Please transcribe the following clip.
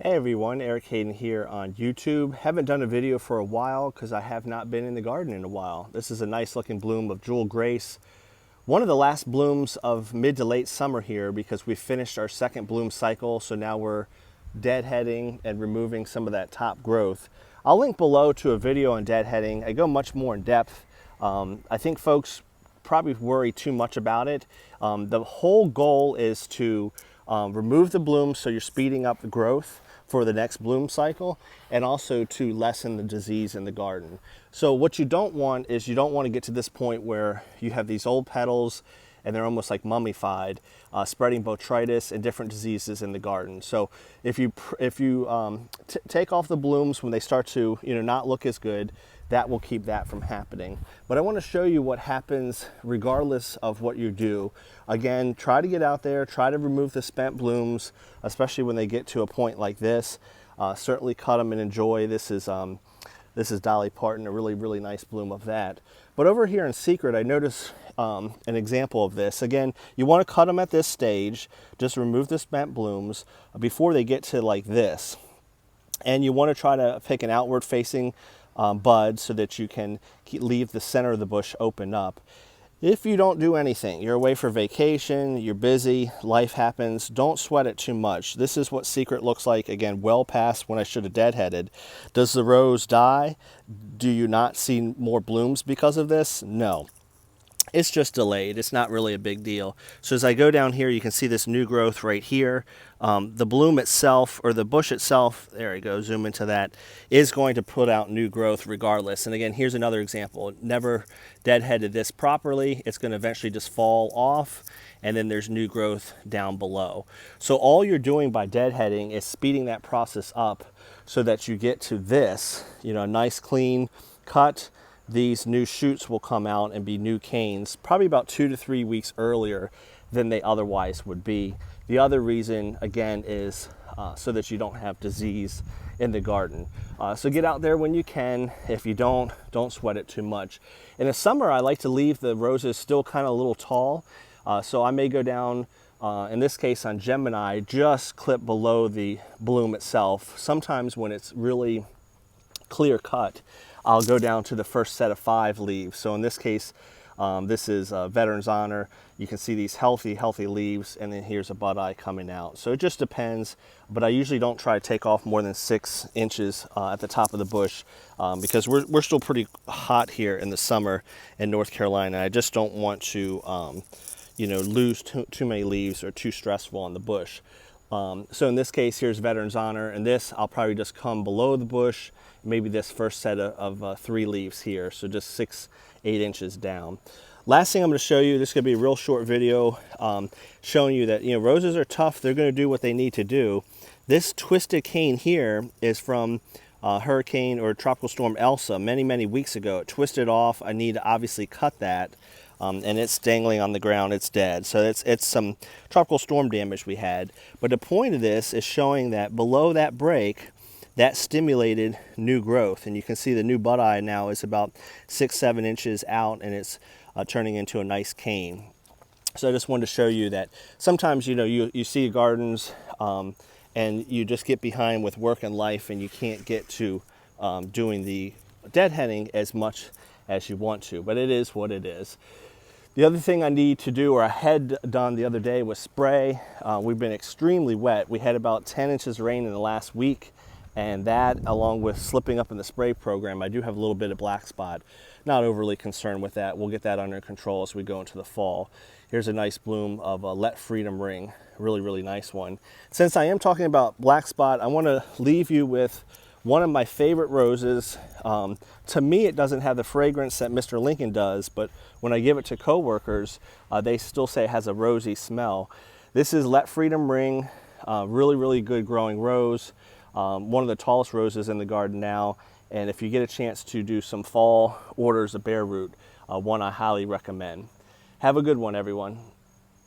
Hey everyone, Eric Hayden here on YouTube. Haven't done a video for a while because I have not been in the garden in a while. This is a nice looking bloom of Jewel Grace. One of the last blooms of mid to late summer here because we finished our second bloom cycle. So now we're deadheading and removing some of that top growth. I'll link below to a video on deadheading. I go much more in depth. I think folks probably worry too much about it. The whole goal is to remove the blooms so you're speeding up the growth for the next bloom cycle, and also to lessen the disease in the garden. So what you don't want is you don't want to get to this point where you have these old petals and they're almost like mummified, spreading botrytis and different diseases in the garden. So if you take off the blooms when they start to not look as good, that will keep that from happening. But I want to show you what happens regardless of what you do. Again, try to get out there, try to remove the spent blooms, especially when they get to a point like this. Certainly cut them and enjoy. This is Dolly Parton, a really nice bloom of that. But over here in secret, I noticed an example of this. Again, you want to cut them at this stage, just remove the spent blooms before they get to like this. And you want to try to pick an outward facing bud so that you can leave the center of the bush open up. If you don't do anything, you're away for vacation, you're busy, life happens, don't sweat it too much. This is what secret looks like, again, well past when I should have deadheaded. Does the rose die? Do you not see more blooms because of this? No. It's just delayed. It's not really a big deal. So as I go down here, you can see this new growth right here. The bloom itself, or the bush itself, there we go, zoom into that, is going to put out new growth regardless. And again, here's another example. Never deadheaded this properly. It's going to eventually just fall off, and then there's new growth down below. So all you're doing by deadheading is speeding that process up so that you get to this, a nice clean cut. These new shoots will come out and be new canes probably about 2 to 3 weeks earlier than they otherwise would be. The other reason, again, is so that you don't have disease in the garden. So get out there when you can. If you don't sweat it too much. In the summer, I like to leave the roses still kind of a little tall. So I may go down, in this case on Gemini, just clip below the bloom itself. Sometimes when it's really clear cut, I'll go down to the first set of 5 leaves. So in this case, this is Veteran's Honor. You can see these healthy leaves, and then here's a bud eye coming out. So it just depends, but I usually don't try to take off more than 6 inches at the top of the bush because we're still pretty hot here in the summer in North Carolina. I just don't want to lose too many leaves or too stressful on the bush. So in this case, here's Veteran's Honor, and this I'll probably just come below the bush, maybe this first set of 3 leaves here, so just 6-8 inches down. Last thing I'm going to show you, this is going to be a real short video showing you that roses are tough. They're going to do what they need to do. This twisted cane here is from Hurricane or Tropical Storm Elsa many weeks ago. It twisted off. I need to obviously cut that. And it's dangling on the ground, it's dead. So it's some tropical storm damage we had. But the point of this is showing that below that break, that stimulated new growth. And you can see the new bud eye now is about 6-7 inches out, and it's turning into a nice cane. So I just wanted to show you that sometimes you see gardens and you just get behind with work and life, and you can't get to doing the deadheading as much as you want to, but it is what it is. The other thing I need to do, or I had done the other day, was spray. We've been extremely wet. We had about 10 inches of rain in the last week, and that, along with slipping up in the spray program, I do have a little bit of black spot. Not overly concerned with that. We'll get that under control as we go into the fall. Here's a nice bloom of a Let Freedom Ring, really nice one. Since I am talking about black spot, I want to leave you with one of my favorite roses. To me, it doesn't have the fragrance that Mr. Lincoln does, but when I give it to coworkers, they still say it has a rosy smell. This is Let Freedom Ring, really good growing rose. One of the tallest roses in the garden now. And if you get a chance to do some fall orders of bare root, one I highly recommend. Have a good one, everyone.